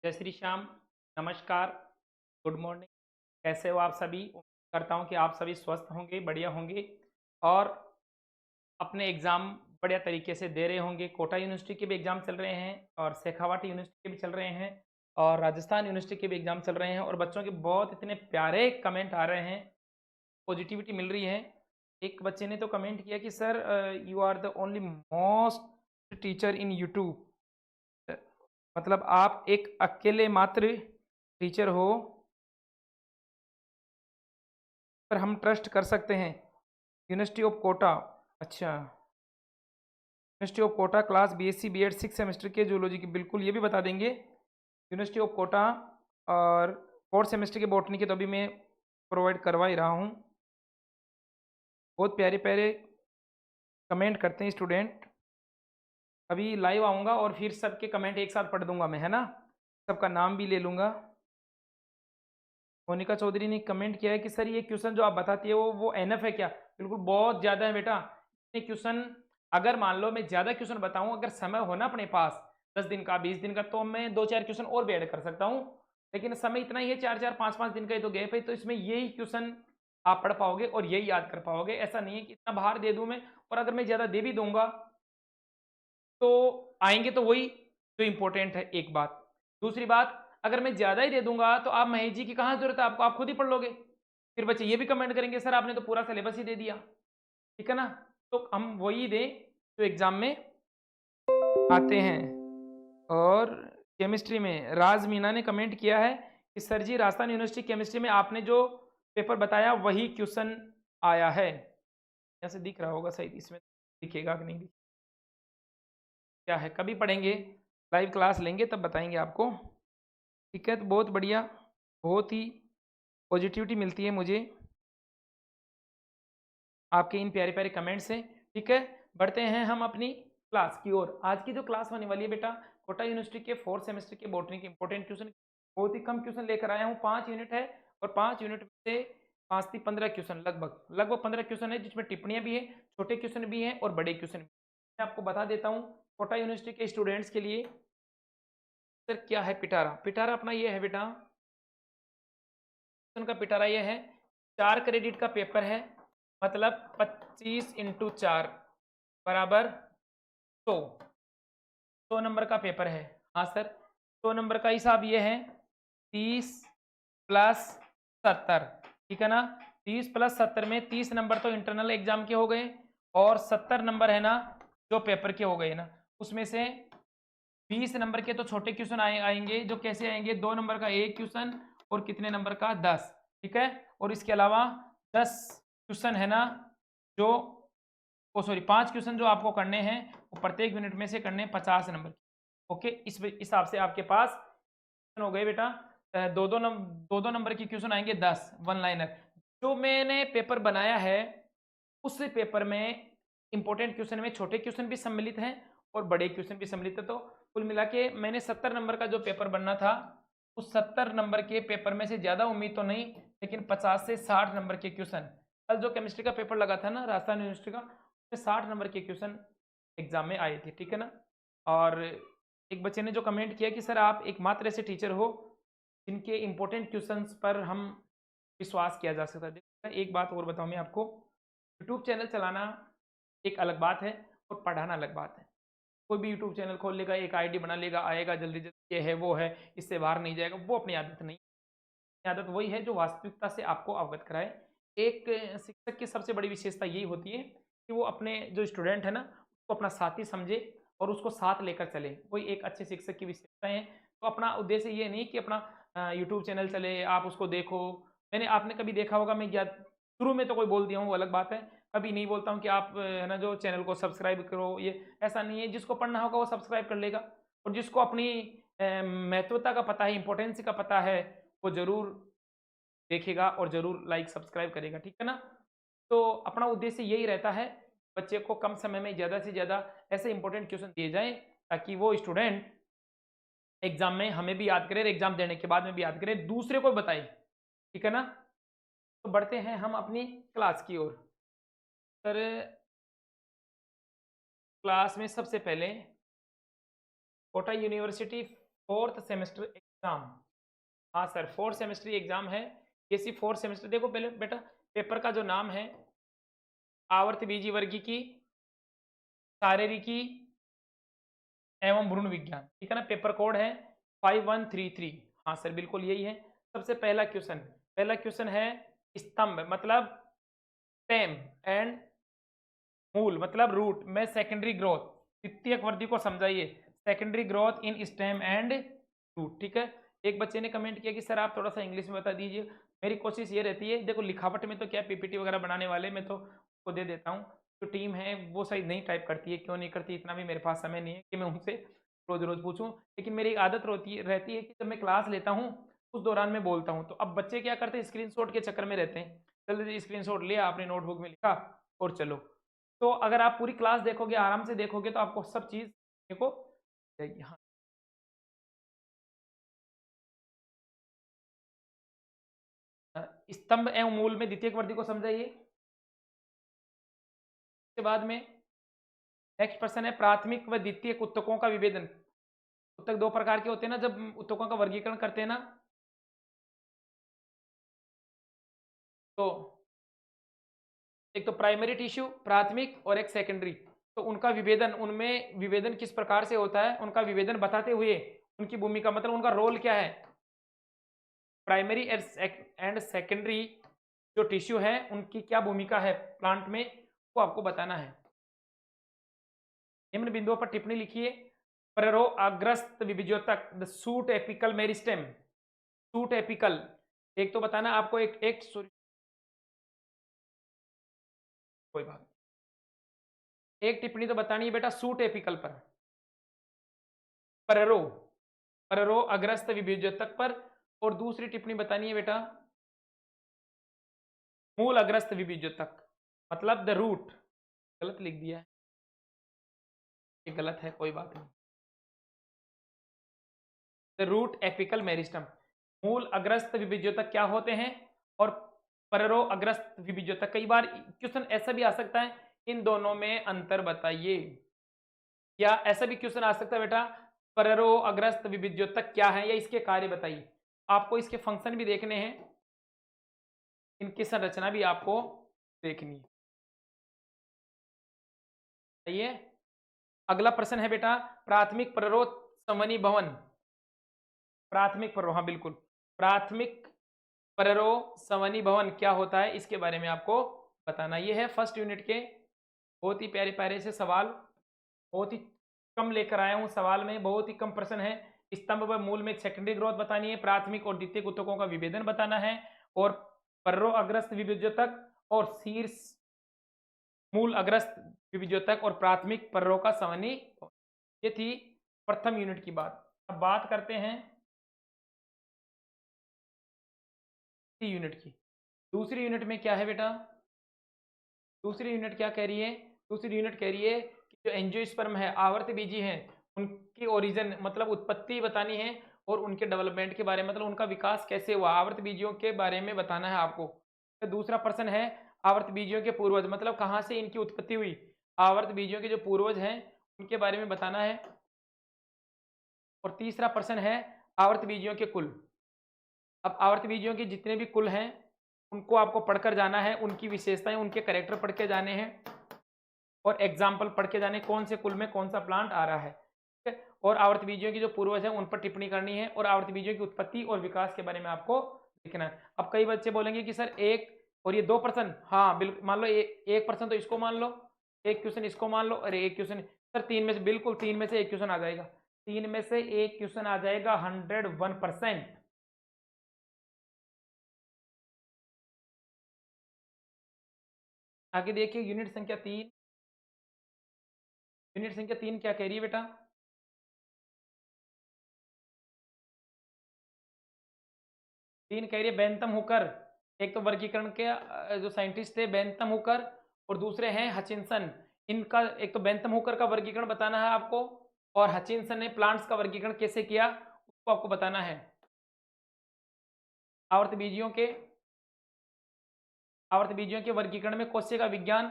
जय श्री श्याम, नमस्कार, good morning. कैसे हो आप सभी? उम्मीद करता हूँ कि आप सभी स्वस्थ होंगे, बढ़िया होंगे और अपने एग्ज़ाम बढ़िया तरीके से दे रहे होंगे। कोटा यूनिवर्सिटी के भी एग्ज़ाम चल रहे हैं और शेखावाटी यूनिवर्सिटी के भी चल रहे हैं और राजस्थान यूनिवर्सिटी के भी एग्ज़ाम चल रहे हैं और बच्चों के बहुत इतने प्यारे कमेंट आ रहे हैं, पॉजिटिविटी मिल रही है। एक बच्चे ने तो कमेंट किया कि sir you are the only most teacher in YouTube. मतलब आप एक अकेले मात्र टीचर हो पर हम ट्रस्ट कर सकते हैं। University of Kota. अच्छा, university of Kota class BSc BEd 6 semester के जूलॉजी की, बिल्कुल ये भी बता देंगे। यूनिवर्सिटी ऑफ कोटा और 4th सेमेस्टर के बॉटनी के तो अभी मैं प्रोवाइड करवा ही रहा हूँ। बहुत प्यारे प्यारे कमेंट करते हैं स्टूडेंट। अभी लाइव आऊँगा और फिर सबके कमेंट एक साथ पढ़ दूंगा मैं, है ना? सबका नाम भी ले लूँगा। मोनिका चौधरी ने कमेंट किया है कि सर ये क्वेश्चन जो आप बताती है वो एनफ है क्या? बिल्कुल बहुत ज़्यादा है बेटा। ये क्वेश्चन अगर मान लो मैं ज़्यादा क्वेश्चन बताऊँ, अगर समय हो ना अपने पास 10 दिन का 20 दिन का, तो मैं 2-4 क्वेश्चन और भी ऐड कर सकता हूँ। लेकिन समय इतना ही है, 4-4 5-5 दिन का ही तो गैप है, तो इसमें यही क्वेश्चन आप पढ़ पाओगे और यही याद कर पाओगे। ऐसा नहीं है कि इतना बाहर दे दूँ मैं, और अगर मैं ज़्यादा दे भी दूंगा तो आएँगे तो वही जो इम्पोर्टेंट है, एक बात। दूसरी बात, अगर मैं ज़्यादा ही दे दूँगा तो आप महेश जी की कहाँ ज़रूरत है आपको, आप खुद ही पढ़ लोगे। फिर बच्चे ये भी कमेंट करेंगे सर आपने तो पूरा सिलेबस ही दे दिया, ठीक है ना? तो हम वही दें जो एग्ज़ाम में आते हैं। और केमिस्ट्री में राज मीना ने कमेंट किया है कि सर जी राजस्थान यूनिवर्सिटी केमिस्ट्री में आपने जो पेपर बताया वही क्वेश्चन आया है। यहाँ से दिख रहा होगा शायद, इसमें दिखेगा कि नहीं? क्या है, कभी पढ़ेंगे, लाइव क्लास लेंगे तब बताएँगे आपको। ठीक है, तो बहुत बढ़िया, बहुत ही पॉजिटिविटी मिलती है मुझे आपके इन प्यारे-प्यारे कमेंट से। ठीक है, बढ़ते हैं हम अपनी क्लास की ओर। आज की जो क्लास होने वाली है बेटा, कोटा यूनिवर्सिटी के 4th सेमेस्टर के बॉटनी के इंपॉर्टेंट क्वेश्चन, बहुत ही कम क्वेश्चन लेकर आया हूँ। 5 यूनिट है और 5 यूनिट में से 5 से 15 क्वेश्चन, लगभग 15 क्वेश्चन है, जिसमें टिप्पणियाँ भी हैं, छोटे क्वेश्चन भी हैं और बड़े क्वेश्चन भी। मैं आपको बता देता हूँ कोटा यूनिवर्सिटी के स्टूडेंट्स के लिए सर क्या है पिटारा। पिटारा अपना ये है बेटा, का पिटारा ये है, 4 क्रेडिट का पेपर है, मतलब 25 इंटू 4 बराबर 100। 100 नंबर का पेपर है। हाँ सर, 100 नंबर का हिसाब ये है 30 प्लस 70, ठीक है ना? 30 प्लस 70 में 30 नंबर तो इंटरनल एग्जाम के हो गए और 70 नंबर है ना जो पेपर के हो गए ना, उसमें से 20 नंबर के तो छोटे क्वेश्चन आएंगे, जो कैसे आएंगे, 2 नंबर का एक क्वेश्चन और कितने नंबर का 10, ठीक है? और इसके अलावा 10 क्वेश्चन है ना जो, ओ सॉरी 5 क्वेश्चन जो आपको करने हैं, वो प्रत्येक यूनिट में से करने हैं 50 नंबर के। ओके, इस हिसाब से आपके पास हो गए बेटा। दो दो नंबर के क्वेश्चन आएंगे 10 वन लाइनर। जो मैंने पेपर बनाया है उस पेपर में इंपॉर्टेंट क्वेश्चन में छोटे क्वेश्चन भी सम्मिलित हैं और बड़े क्वेश्चन भी सम्मिलित है। तो कुल मिला के मैंने 70 नंबर का जो पेपर बनना था, उस 70 नंबर के पेपर में से ज़्यादा उम्मीद तो नहीं, लेकिन 50 से 60 नंबर के क्वेश्चन, कल जो केमिस्ट्री का पेपर लगा था ना राजस्थान यूनिवर्सिटी का, उसमें 60 नंबर के क्वेश्चन एग्जाम में आए थे, ठीक है ना? और एक बच्चे ने जो कमेंट किया कि सर आप एकमात्र ऐसे टीचर हो जिनके इंपॉर्टेंट क्वेश्चंस पर हम विश्वास किया जा सकता है। देखो एक बात और बताऊँ मैं आपको, यूट्यूब चैनल चलाना एक अलग बात है और पढ़ाना अलग बात है। कोई भी यूट्यूब चैनल खोल लेगा, एक आईडी बना लेगा, आएगा जल्दी जल्दी, ये है वो है, इससे बाहर नहीं जाएगा, वो अपनी आदत नहीं। आदत वही है जो वास्तविकता से आपको अवगत कराए। एक शिक्षक की सबसे बड़ी विशेषता यही होती है कि वो अपने जो स्टूडेंट है ना, उसको अपना साथी समझे और उसको साथ लेकर चले। वही एक अच्छे शिक्षक की विशेषताएं हैं। तो अपना उद्देश्य ये नहीं कि अपना यूट्यूब चैनल चले, आप उसको देखो। आपने कभी देखा होगा, मैं या शुरू में तो कोई बोल दिया हूँ वो अलग बात है, कभी नहीं बोलता हूँ कि आप है ना जो चैनल को सब्सक्राइब करो, ये ऐसा नहीं है। जिसको पढ़ना होगा वो सब्सक्राइब कर लेगा और जिसको अपनी महत्वता का पता है, इंपॉर्टेंस का पता है, वो ज़रूर देखेगा और ज़रूर लाइक सब्सक्राइब करेगा, ठीक है ना? तो अपना उद्देश्य यही रहता है, बच्चे को कम समय में ज़्यादा से ज़्यादा ऐसे इंपॉर्टेंट क्वेश्चन दिए जाएँ ताकि वो स्टूडेंट एग्ज़ाम में हमें भी याद करे, एग्ज़ाम देने के बाद में भी याद करे, दूसरे को बताए, ठीक है ना? तो बढ़ते हैं हम अपनी क्लास की ओर। सर क्लास में सबसे पहले Kota university 4th semester exam, हाँ सर 4 सेमेस्टर एग्जाम है। ये 4 सेमेस्टर, देखो पहले बेटा पेपर का जो नाम है आवर्त बीजी वर्गीकी, शारीरिकी एवं भ्रूण विज्ञान, ठीक है ना। पेपर कोड है 5133। हाँ सर बिल्कुल यही है। सबसे पहला क्वेश्चन है स्तंभ मतलब स्टेम एंड मूल मतलब रूट में सेकेंडरी ग्रोथ, द्वितीयक वृद्धि को समझाइए। Secondary growth in stem and root, ठीक है। एक बच्चे ने कमेंट किया कि सर आप थोड़ा सा इंग्लिश में बता दीजिए। मेरी कोशिश ये रहती है, देखो लिखावट में तो क्या पीपीटी वगैरह बनाने वाले मैं तो उसको दे देता हूँ, जो टीम है वो सही नहीं टाइप करती है, क्यों नहीं करती इतना भी मेरे पास समय नहीं है कि मैं उनसे रोज रोज पूछूं। लेकिन मेरी एक आदत रहती है कि जब मैं क्लास लेता हूँ उस दौरान मैं बोलता हूँ। तो अब बच्चे क्या करते हैं, स्क्रीनशॉट के चक्कर में रहते हैं, जल्दी स्क्रीनशॉट लिया अपने नोटबुक में लिखा और चलो। तो अगर आप पूरी क्लास देखोगे, आराम से देखोगे, तो आपको सब चीज देखो जाएगी। हाँ स्तंभ एवं मूल में द्वितीयक वृद्धि को समझाइए। उसके बाद में नेक्स्ट प्रश्न है प्राथमिक व द्वितीयक उत्तकों का विभेदन। उत्तक दो प्रकार के होते हैं ना, जब उत्तकों का वर्गीकरण करते हैं ना, तो एक तो प्राइमरी टिश्यू प्राथमिक और एक सेकेंडरी। तो उनका विभेदन, उनमें विभेदन किस प्रकार से होता है, उनका विभेदन बताते हुए उनकी भूमिका मतलब उनका रोल क्या है, प्राइमरी एंड सेकेंडरी जो टिश्यू है उनकी क्या भूमिका है प्लांट में, वो आपको बताना है। निम्न बिंदुओं पर टिप्पणी लिखिए। प्ररो अग्रस्त विभिजोतक the shoot apical meristem, shoot apical, एक तो बताना आपको, एक सॉरी कोई बात, एक टिप्पणी तो बतानी है बेटा सूट एपिकल पर, प्ररो प्ररो अग्रस्त विभिजोतक पर, और दूसरी टिप्पणी बतानी है बेटा मूल अग्रस्त विभिजोतक मतलब द रूट, गलत लिख दिया है, ये गलत है कोई बात नहीं, द रूट एपिकल मेरिस्टम, मूल अग्रस्त विभिजोतक क्या होते हैं और पररो अग्रस्त विभिजोतक। कई बार क्वेश्चन ऐसा भी आ सकता है इन दोनों में अंतर बताइए, या ऐसा भी क्वेश्चन आ सकता है बेटा पररो अग्रस्त विभिजोतक क्या है या इसके कार्य बताइए। आपको इसके फंक्शन भी देखने हैं, इनकी संरचना भी आपको देखनी है। सही है। अगला प्रश्न है बेटा प्राथमिक पररो समनी भवन, प्राथमिक पररो, हाँ बिल्कुल, प्राथमिक पररो सवनी भवन क्या होता है इसके बारे में आपको बताना। ये है फर्स्ट यूनिट के बहुत ही प्यारे प्यारे से सवाल, बहुत ही कम लेकर आया हूँ सवाल में, बहुत ही कम प्रश्न है। स्तंभ व मूल में सेकेंडरी ग्रोथ बतानी है, प्राथमिक और द्वितीयक उत्तकों का विभेदन बताना है, और पर्रो अग्रस्त विभिजोतक और शीर्ष मूल अग्रस्त विभिजोतक और प्राथमिक पर्रो का सवनी। ये थी प्रथम यूनिट की बात। अब बात करते हैं यूनिट की। दूसरी यूनिट में क्या है बेटा, दूसरी यूनिट क्या कह रही है, दूसरी यूनिट कह रही है कि जो एंजियोस्पर्म है आवर्त बीजी हैं उनकी ओरिजिन मतलब उत्पत्ति बतानी है, और उनके डेवलपमेंट के बारे में मतलब उनका विकास कैसे हुआ, आवर्त बीजियों के बारे में बताना है आपको। तो दूसरा प्रश्न है आवर्त बीजियों के पूर्वज मतलब कहाँ से इनकी उत्पत्ति हुई, आवर्त बीजियों के जो पूर्वज हैं उनके बारे में बताना है। और तीसरा प्रश्न है आवर्त बीजियों के कुल। अब आवर्त बीजियों के जितने भी कुल हैं उनको आपको पढ़कर जाना है, उनकी विशेषताएं उनके कैरेक्टर पढ़ के जाने हैं, और एग्जाम्पल पढ़ के जाने कौन से कुल में कौन सा प्लांट आ रहा है, ठीक है। और आवर्त बीजियों की जो पूर्वज है उन पर टिप्पणी करनी है, और आवर्त बीजियों की उत्पत्ति और विकास के बारे में आपको लिखना है। अब कई बच्चे बोलेंगे कि सर एक और ये दो प्रश्न, हाँ बिल्कुल मान लो एक प्रश्न तो इसको मान लो, एक क्वेश्चन इसको मान लो, और एक क्वेश्चन सर तीन में से, बिल्कुल तीन में से एक क्वेश्चन आ जाएगा, तीन में से एक क्वेश्चन आ जाएगा 101%। आगे देखिए यूनिट संख्या 3, यूनिट संख्या 3 क्या कह रही है बेटा, तीन कह रही है बेंथम हुकर, एक तो वर्गीकरण के जो साइंटिस्ट थे बेंथम हुकर, और दूसरे हैं हचिंसन। इनका एक तो बेंथम हुकर का वर्गीकरण बताना है आपको, और हचिंसन ने प्लांट्स का वर्गीकरण कैसे किया उसको आपको बताना है। आवर्त बीजियों के, आवर्त बीजियों के वर्गीकरण में कोशिका विज्ञान,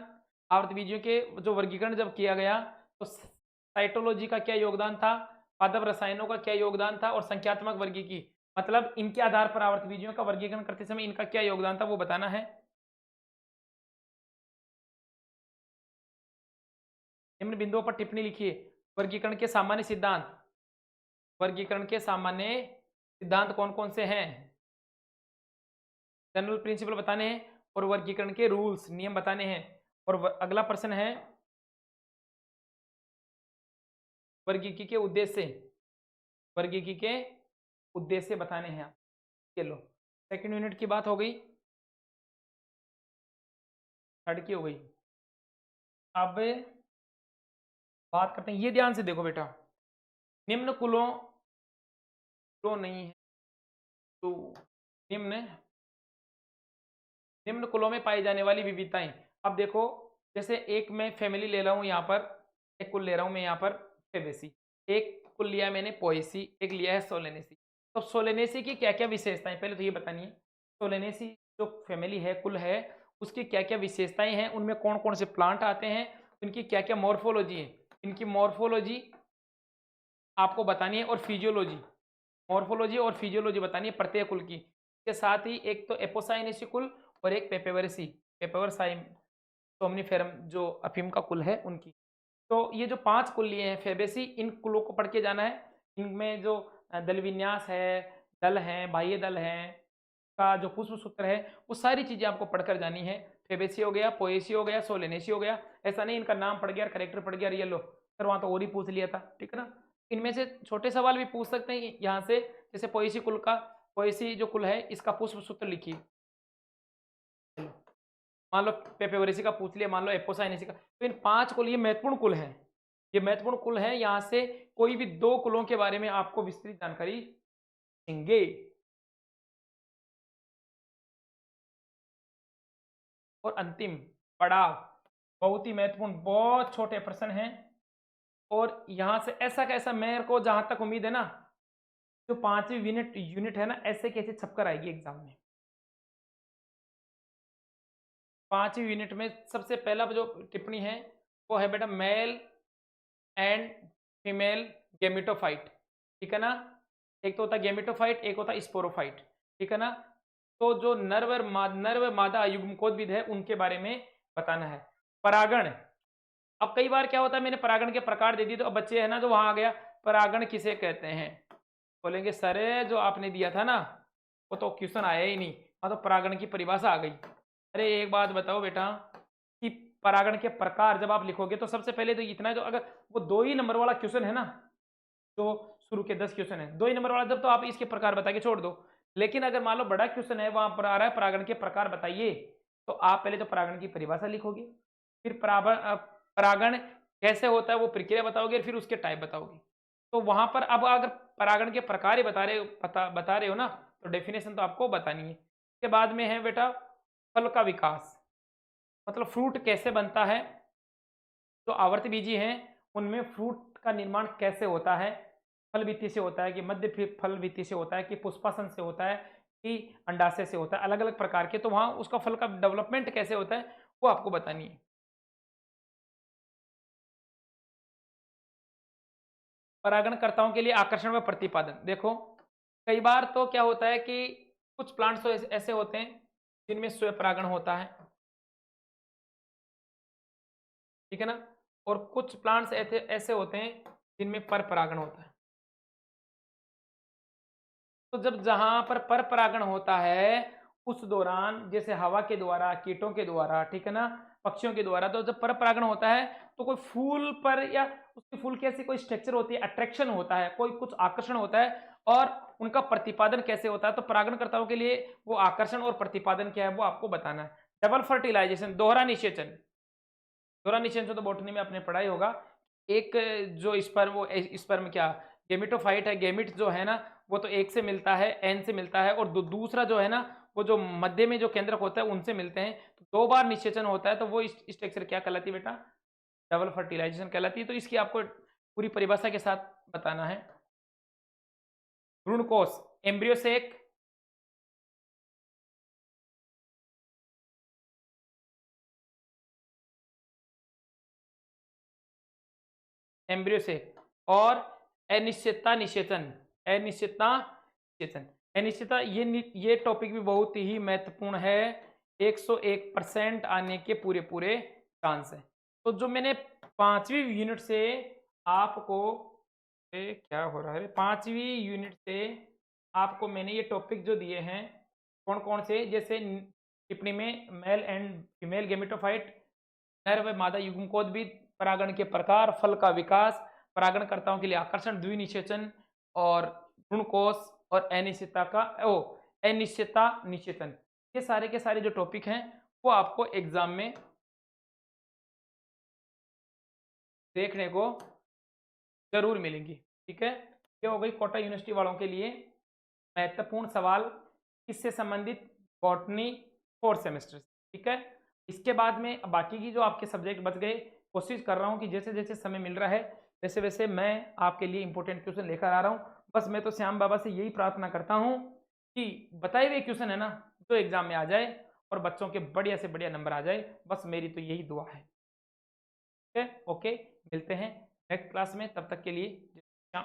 आवर्त बीजियों के जो वर्गीकरण जब किया गया तो साइटोलॉजी का क्या योगदान था, पादप रसायनों का क्या योगदान था और संख्यात्मक वर्गीकी मतलब इनके आधार पर आवर्त बीजियों का वर्गीकरण करते समय इनका क्या योगदान था वो बताना है। निम्न बिंदुओं पर टिप्पणी लिखिए। वर्गीकरण के सामान्य सिद्धांत, वर्गीकरण के सामान्य सिद्धांत कौन कौन से हैं, जनरल प्रिंसिपल बताने हैं और वर्गीकरण के रूल्स नियम बताने हैं। और अगला प्रश्न है वर्गीकी के उद्देश्य, वर्गीकी के उद्देश्य बताने हैं। चलो सेकंड यूनिट की बात हो गई, थर्ड की हो गई। अब बात करते हैं, ये ध्यान से देखो बेटा, निम्न कुलों तो नहीं है तो निम्न निम्न कुलों में पाई जाने वाली विविधताएं। अब देखो जैसे एक मैं फैमिली ले रहा हूं यहाँ पर, एक कुल ले रहा हूं मैं यहाँ पर फेबेसी, एक कुल लिया मैंने पोएसी, एक लिया है सोलेनेसी। तो सोलेनेसी की क्या क्या विशेषताएं पहले तो ये बतानी है। सोलेनेसी जो फैमिली है कुल है उसकी क्या क्या विशेषताएं हैं, उनमें कौन कौन से प्लांट आते हैं, उनकी क्या क्या मॉर्फोलॉजी है, इनकी मॉर्फोलॉजी आपको बतानी है और फिजियोलॉजी, मॉर्फोलॉजी और फिजियोलॉजी बतानी है प्रत्येक कुल की। इसके साथ ही एक तो एपोसाइनेसी कुल और एक पेपेवरसी, पेपेवरसाइम सोमनीफेरम जो अफीम का कुल है उनकी। तो ये जो 5 कुल लिए हैं फेबेसी, इन कुलों को पढ़ के जाना है। इनमें जो दल विन्यास है, दल हैं, बाह्य दल हैं, का जो पुष्प सूत्र है, वो सारी चीज़ें आपको पढ़कर जानी है। फेबेसी हो गया, पोएसी हो गया, सोलेनेसी हो गया। ऐसा नहीं इनका नाम पढ़ गया और करेक्टर पढ़ गया, रियल लो सर वहाँ तो और ही पूछ लिया था, ठीक है ना। इनमें से छोटे सवाल भी पूछ सकते हैं यहाँ से, जैसे पोएसी कुल का, पोएसी जो कुल है इसका पुष्प सूत्र लिखिए। मान लो पेपेवरेसी का पूछ लिया, मान लो एपोसाइनेसी का। तो इन 5 कुल ये महत्वपूर्ण कुल हैं, ये महत्वपूर्ण कुल हैं। यहाँ से कोई भी 2 कुलों के बारे में आपको विस्तृत जानकारी देंगे। और अंतिम पड़ाव बहुत ही महत्वपूर्ण, बहुत छोटे प्रश्न हैं। और यहाँ से ऐसा कैसा, मेरे को जहां तक उम्मीद है ना, जो 5वीं यूनिट है ना, ऐसे कैसे छपकर आएगी एग्जाम में। 5वीं यूनिट में सबसे पहला जो टिप्पणी है वो है बेटा मेल एंड फीमेल गेमिटोफाइट, ठीक है ना। एक तो होता है गेमिटोफाइट, एक होता है स्पोरोफाइट, ठीक है ना। तो जो नर व मादा युग्मकोद्भिद है उनके बारे में बताना है। परागण, अब कई बार क्या होता है मैंने परागण के प्रकार दे दिए तो अब बच्चे है ना जो वहां आ गया परागण किसे कहते हैं, बोलेंगे सर जो आपने दिया था ना वो तो क्वेश्चन आया ही नहीं, हाँ तो परागण की परिभाषा आ गई। अरे एक बात बताओ बेटा कि परागण के प्रकार जब आप लिखोगे तो सबसे पहले तो इतना, जो अगर वो 2 ही नंबर वाला क्वेश्चन है ना, जो शुरू के 10 क्वेश्चन है 2 ही नंबर वाला, जब तो आप इसके प्रकार बता के छोड़ दो। लेकिन अगर मान लो बड़ा क्वेश्चन है वहां पर आ रहा है परागण के प्रकार बताइए, तो आप पहले तो परागण की परिभाषा लिखोगे, फिर परागण कैसे होता है वो प्रक्रिया बताओगे, फिर उसके टाइप बताओगे। तो वहां पर अब अगर परागण के प्रकार ही बता रहे हो ना, तो डेफिनेशन तो आपको बतानी है। इसके बाद में है बेटा फल का विकास, मतलब फ्रूट कैसे बनता है, जो आवर्त बीजी हैं उनमें फ्रूट का निर्माण कैसे होता है, फल भित्ति से होता है कि मध्य फल भित्ति से होता है कि पुष्पासन से होता है कि अंडाशय से होता है, अलग अलग प्रकार के। तो वहां उसका फल का डेवलपमेंट कैसे होता है वो आपको बतानी है। परागणकर्ताओं के लिए आकर्षण व प्रतिपादन, देखो कई बार तो क्या होता है कि कुछ प्लांट्स तो ऐसे होते हैं जिनमें स्वयं परागण होता है, ठीक है ना, और कुछ प्लांट्स ऐसे ऐसे होते हैं जिनमें पर परागण होता है। तो जब जहां पर परागण होता है उस दौरान जैसे हवा के द्वारा, कीटों के द्वारा, ठीक है ना, पक्षियों के द्वारा, तो जब पर परागण होता है तो कोई फूल पर या उसके फूल की ऐसी कोई स्ट्रक्चर होती है, अट्रैक्शन होता है, कोई कुछ आकर्षण होता है, और उनका प्रतिपादन कैसे होता है। तो परागणकर्ताओं के लिए वो आकर्षण और प्रतिपादन क्या है वो आपको बताना है। डबल फर्टिलाइजेशन, दोहरा निषेचन, दोहरा निषेचन तो बॉटनी में आपने पढ़ा ही होगा। एक जो स्पर्म, वो स्पर्म क्या गेमिटोफाइट है, गेमिट जो है ना वो तो एक से मिलता है, एन से मिलता है, और दूसरा जो है ना वो जो मध्य में जो केंद्रक होता है उनसे मिलते हैं, तो 2 बार निषेचन होता है, तो वो स्ट्रक्चर क्या कहलाती है बेटा, डबल फर्टिलाइजेशन कहलाती है। तो इसकी आपको पूरी परिभाषा के साथ बताना है। भ्रूणकोश, एम्ब्रियो से एक एम्ब्रियो से, और अनिश्चितता निषेचन, अनिश्चितता निषेचन, अनिश्चितता ये टॉपिक भी बहुत ही महत्वपूर्ण है। 101% आने के पूरे पूरे चांस है। तो जो मैंने 5वीं यूनिट से आपको क्या हो रहा है, 5वीं यूनिट से आपको मैंने ये टॉपिक जो दिए हैं कौन कौन से, जैसे टिप्पणी में मेल एंड फीमेल गेमेटोफाइट, नर व मादा युग्मकोद्भिद, परागण के प्रकार, फल का विकास, परागणकर्ताओं के लिए आकर्षण, द्विनिषेचन और भ्रूणकोश और अनिश्चितता का अनिश्चितता निषेचन, ये सारे के सारे जो टॉपिक हैं वो आपको एग्जाम में देखने को जरूर मिलेंगी। ठीक है, ये हो गई कोटा यूनिवर्सिटी वालों के लिए महत्वपूर्ण सवाल किससे संबंधित, बॉटनी 4th सेमेस्टर। ठीक है, इसके बाद में बाकी की जो आपके सब्जेक्ट बच गए, कोशिश कर रहा हूँ कि जैसे जैसे समय मिल रहा है वैसे वैसे मैं आपके लिए इंपॉर्टेंट क्वेश्चन लेकर आ रहा हूँ। बस मैं तो श्याम बाबा से यही प्रार्थना करता हूँ कि बताए हुए क्वेश्चन है ना जो एग्जाम में आ जाए और बच्चों के बढ़िया से बढ़िया नंबर आ जाए, बस मेरी तो यही दुआ है। ठीक है, ओके, मिलते हैं नेक्स्ट क्लास में, तब तक के लिए श्याम।